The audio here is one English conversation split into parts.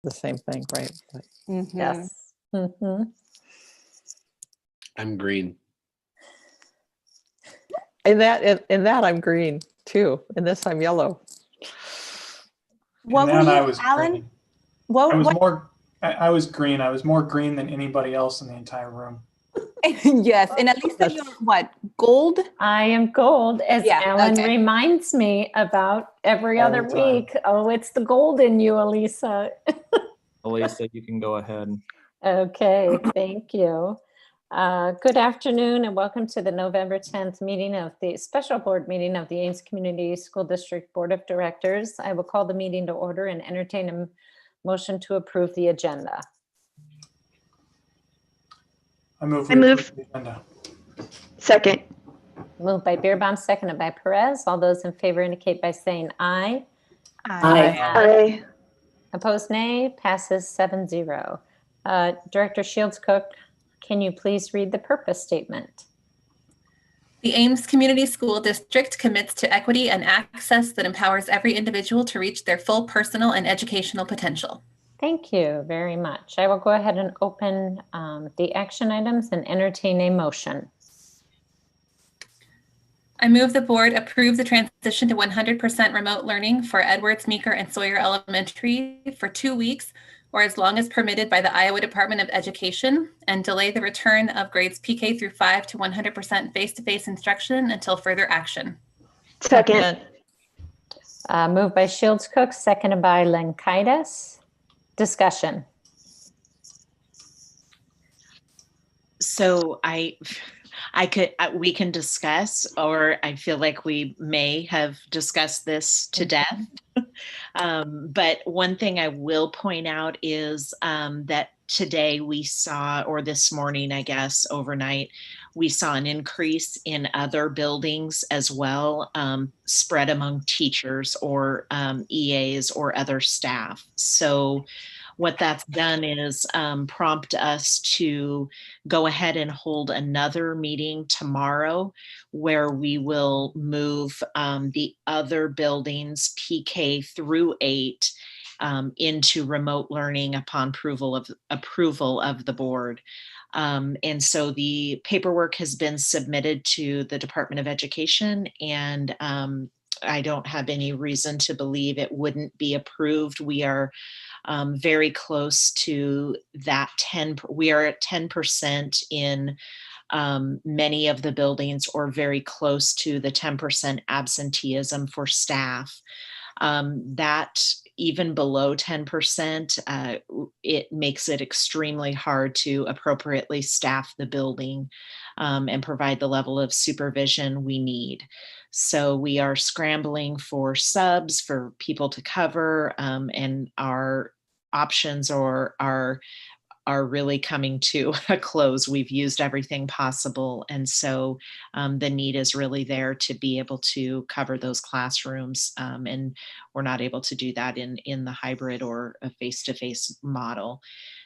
the same thing, right? But, Yes. I'm green. in that I'm green too. In this I'm yellow. What And were then you, I was Alan? green. What? I was green. I was more green than anybody else in the entire room. Yes, and at least you're what? Gold? I am gold, as Yeah, Alan okay. reminds me about every All other the time. week. Oh, it's the gold in you, Elisa. Elisa, you can go ahead. Okay, thank you. Good afternoon and welcome to the November 10th meeting of the special board meeting of the Ames Community School District Board of Directors. I will call the meeting to order and entertain a motion to approve the agenda. I move. I move. The agenda. Second. Moved by Beerbaum, seconded by Perez. All those in favor indicate by saying aye. Aye. Opposed, nay. Passes 7-0. Director Shields Cook, can you please read the purpose statement? The Ames Community School District commits to equity and access that empowers every individual to reach their full personal and educational potential. Thank you very much. I will go ahead and open the action items and entertain a motion. I move the board approve the transition to 100% remote learning for Edwards, Meeker, and Sawyer Elementary for 2 weeks or as long as permitted by the Iowa Department of Education, and delay the return of grades PK through 5 to 100% face-to-face instruction until further action. Second. Moved by Shields Cook, seconded by Lenkaitis. Discussion. So we can discuss, or I feel like we may have discussed this to death. But one thing I will point out is that today we saw, or this morning, I guess, overnight, we saw an increase in other buildings as well, spread among teachers or EAs or other staff. So what that's done is prompt us to go ahead and hold another meeting tomorrow where we will move the other buildings, PK through 8, into remote learning upon approval of the board. And so the paperwork has been submitted to the Department of Education, and I don't have any reason to believe it wouldn't be approved. We are very close to that 10. We are at 10% in many of the buildings, or very close to the 10% absenteeism for staff. That even below 10%, it makes it extremely hard to appropriately staff the building and provide the level of supervision we need. So we are scrambling for subs, for people to cover, and our options are really coming to a close. We've used everything possible. And so the need is really there to be able to cover those classrooms. And we're not able to do that in the hybrid or a face-to-face model.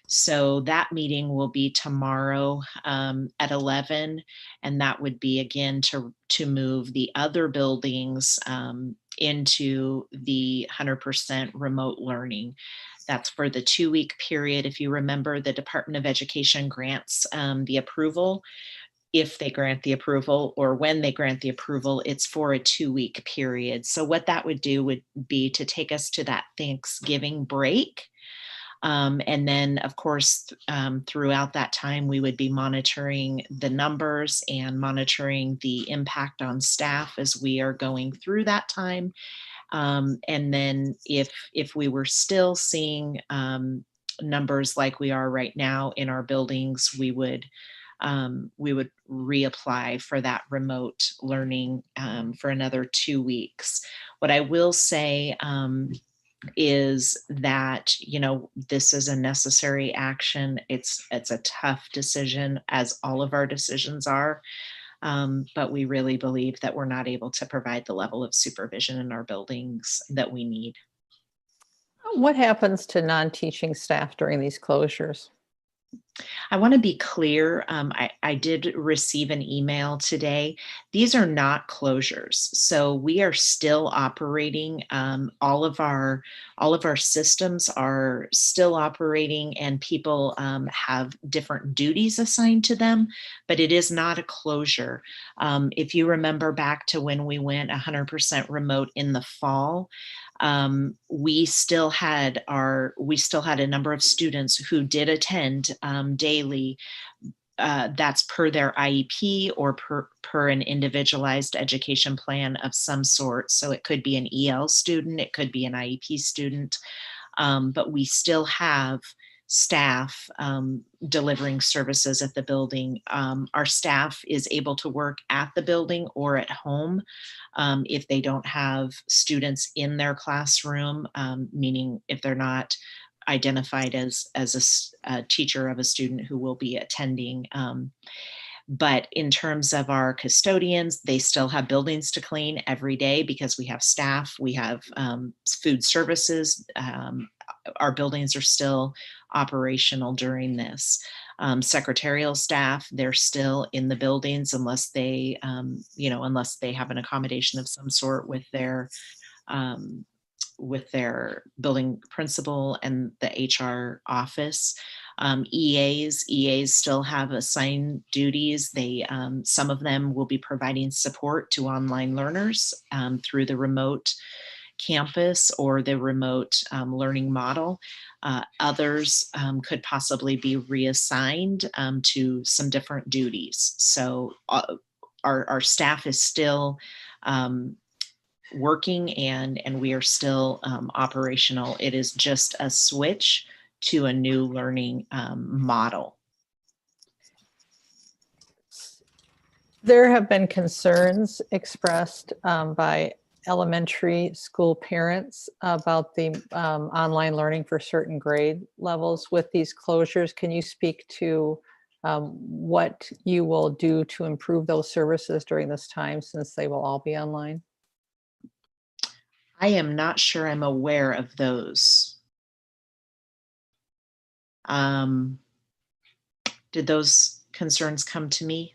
So that meeting will be tomorrow at 11. And that would be again to move the other buildings into the 100% remote learning. That's for the 2-week period. If you remember, the Department of Education grants the approval. If they grant the approval, or when they grant the approval, it's for a 2-week period. So what that would do would be to take us to that Thanksgiving break. And then, of course, throughout that time, we would be monitoring the numbers and monitoring the impact on staff as we are going through that time. And then if we were still seeing numbers like we are right now in our buildings, we would reapply for that remote learning for another 2 weeks. What I will say is that, this is a necessary action. It's a tough decision, as all of our decisions are. But we really believe that we're not able to provide the level of supervision in our buildings that we need. What happens to non-teaching staff during these closures? I want to be clear. I did receive an email today. These are not closures, so we are still operating. All of our systems are still operating, and people have different duties assigned to them. But it is not a closure. If you remember back to when we went 100% remote in the fall, we still had a number of students who did attend daily. That's per their IEP or per an individualized education plan of some sort. So it could be an EL student, it could be an IEP student, but we still have staff delivering services at the building. Our staff is able to work at the building or at home if they don't have students in their classroom, meaning if they're not identified as a teacher of a student who will be attending. But in terms of our custodians, they still have buildings to clean every day because we have staff, we have food services. Our buildings are still operational during this. Secretarial staff, they're still in the buildings unless they, unless they have an accommodation of some sort with their building principal and the HR office. EAs still have assigned duties. Some of them will be providing support to online learners through the remote campus or the remote learning model. Others could possibly be reassigned to some different duties. So our staff is still working and we are still operational. It is just a switch to a new learning model. There have been concerns expressed by elementary school parents about the online learning for certain grade levels with these closures. Can you speak to what you will do to improve those services during this time, since they will all be online? I am not sure I'm aware of those. Did those concerns come to me?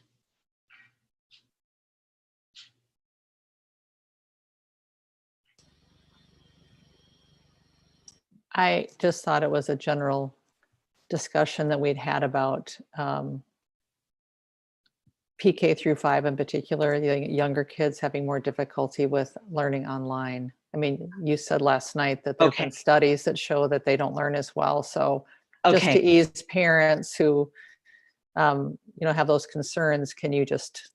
I just thought it was a general discussion that we'd had about PK through 5 in particular, the younger kids having more difficulty with learning online. I mean, you said last night that there have been studies that show that they don't learn as well. So just to ease parents who have those concerns, can you just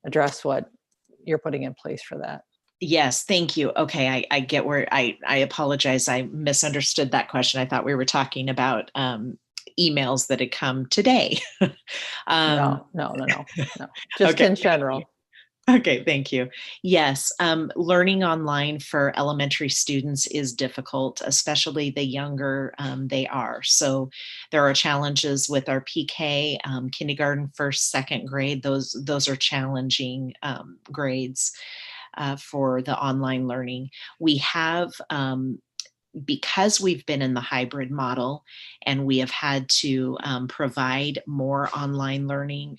address what you're putting in place for that? Yes, thank you. Okay, I get where I apologize. I misunderstood that question. I thought we were talking about emails that had come today. No. Just in general. Okay, thank you. Yes, learning online for elementary students is difficult, especially the younger they are. So there are challenges with our PK, kindergarten, first, second grade. Those are challenging grades for the online learning. We have, because we've been in the hybrid model and we have had to provide more online learning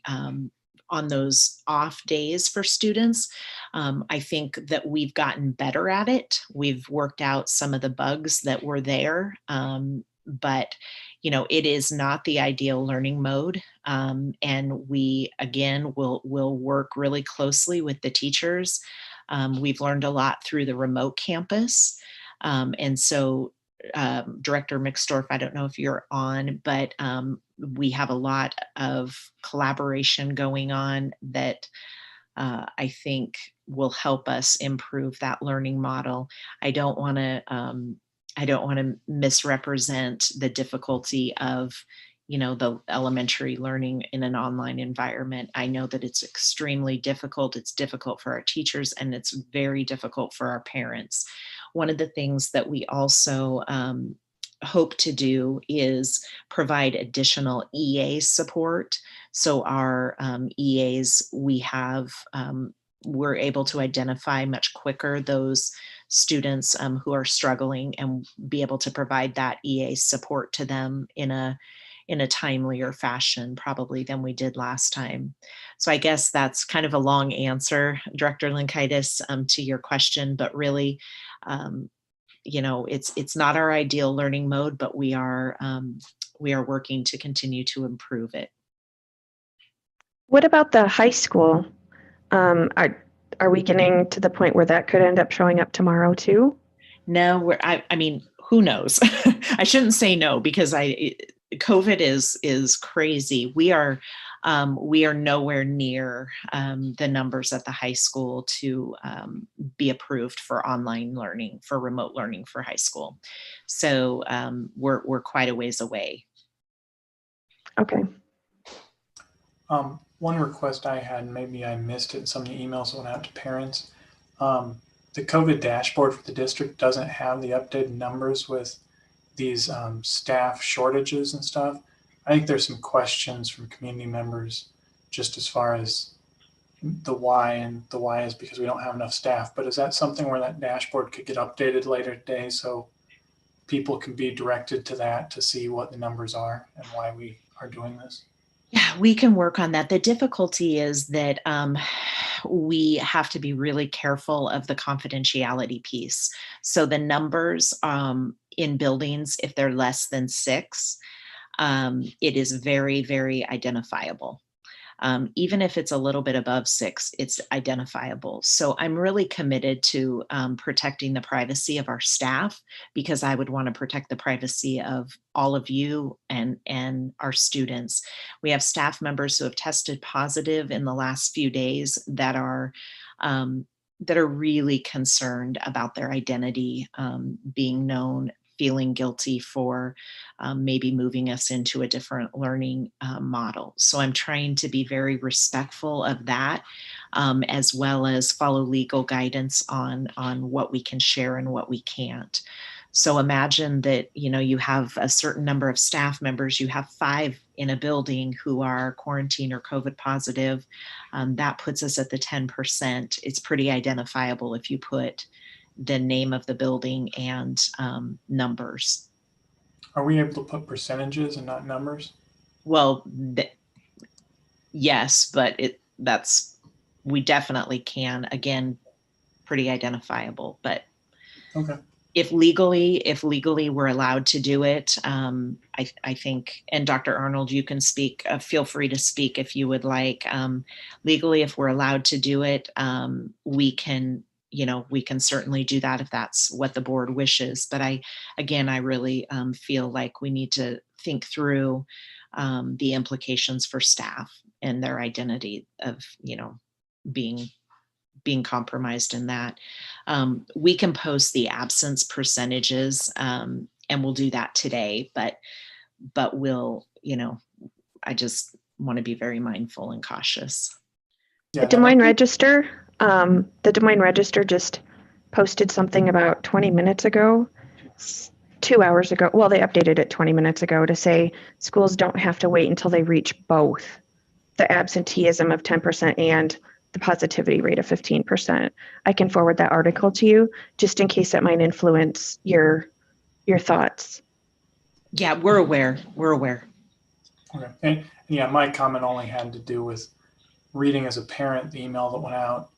on those off days for students, I think that we've gotten better at it. We've worked out some of the bugs that were there, but it is not the ideal learning mode. And we, again, will work really closely with the teachers. We've learned a lot through the remote campus. And so Director Mixdorf, I don't know if you're on, but we have a lot of collaboration going on that I think will help us improve that learning model. I don't want to misrepresent the difficulty of the elementary learning in an online environment. I know that it's extremely difficult. It's difficult for our teachers and it's very difficult for our parents. One of the things that we also hope to do is provide additional EA support. So our EAs, we're able to identify much quicker those students who are struggling and be able to provide that EA support to them in in a timelier fashion probably than we did last time. So I guess that's kind of a long answer, Director Linkaitis, to your question, but really, it's not our ideal learning mode, but we are working to continue to improve it. What about the high school? Are we getting to the point where that could end up showing up tomorrow too? No, I mean, who knows? I shouldn't say no, because COVID is crazy. We are nowhere near the numbers at the high school to be approved for online learning, for remote learning for high school. So we're quite a ways away. Okay. One request I had, maybe I missed it in some of the emails that went out to parents. The COVID dashboard for the district doesn't have the updated numbers with these staff shortages and stuff. I think there's some questions from community members just as far as the why, and the why is because we don't have enough staff. But is that something where that dashboard could get updated later today so people can be directed to that to see what the numbers are and why we are doing this? Yeah, we can work on that. The difficulty is that we have to be really careful of the confidentiality piece. So the numbers in buildings, if they're less than 6, it is very, very identifiable. Even if it's a little bit above 6, it's identifiable. So I'm really committed to protecting the privacy of our staff, because I would want to protect the privacy of all of you and our students. We have staff members who have tested positive in the last few days that are really concerned about their identity being known, feeling guilty for maybe moving us into a different learning model. So I'm trying to be very respectful of that, as well as follow legal guidance on what we can share and what we can't. So imagine that, you have a certain number of staff members, you have 5 in a building who are quarantine or COVID positive. That puts us at the 10%. It's pretty identifiable if you put the name of the building and numbers. Are we able to put percentages and not numbers? Well, yes, but we definitely can. Again, pretty identifiable. But okay. If legally we're allowed to do it, I think, and Dr. Arnold, you can speak. Feel free to speak if you would like. Legally, if we're allowed to do it, we can certainly do that if that's what the board wishes. But I really feel like we need to think through the implications for staff and their identity of, being compromised in that. We can post the absence percentages and we'll do that today, but we'll, I just want to be very mindful and cautious. The Des Moines Register just posted something about 20 minutes ago, 2 hours ago. Well, they updated it 20 minutes ago to say schools don't have to wait until they reach both the absenteeism of 10% and the positivity rate of 15%. I can forward that article to you just in case that might influence your thoughts. Yeah, we're aware. Okay. And yeah, my comment only had to do with reading as a parent the email that went out.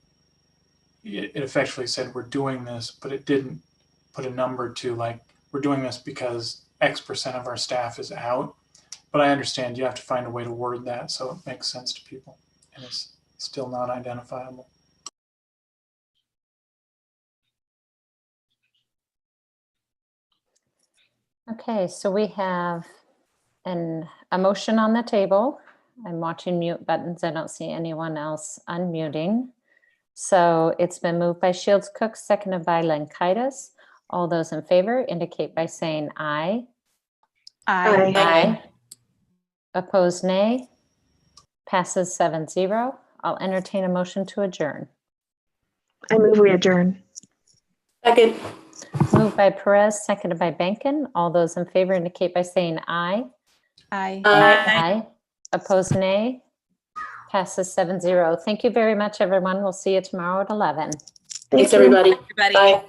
It effectively said we're doing this, but it didn't put a number to, like, we're doing this because X% of our staff is out. But I understand you have to find a way to word that so it makes sense to people and it's still not identifiable. Okay, so we have a motion on the table. I'm watching mute buttons. I don't see anyone else unmuting. So it's been moved by Shields Cook, seconded by Linkaitis. All those in favor indicate by saying aye. Aye. Aye. Opposed, nay. Passes 7-0. I'll entertain a motion to adjourn. I move we adjourn. Second. Moved by Perez, seconded by Benkin. All those in favor indicate by saying aye. Aye. Aye. Opposed, nay. Passes 7-0. Thank you very much, everyone. We'll see you tomorrow at 11. Thanks, everybody. Everybody. Bye.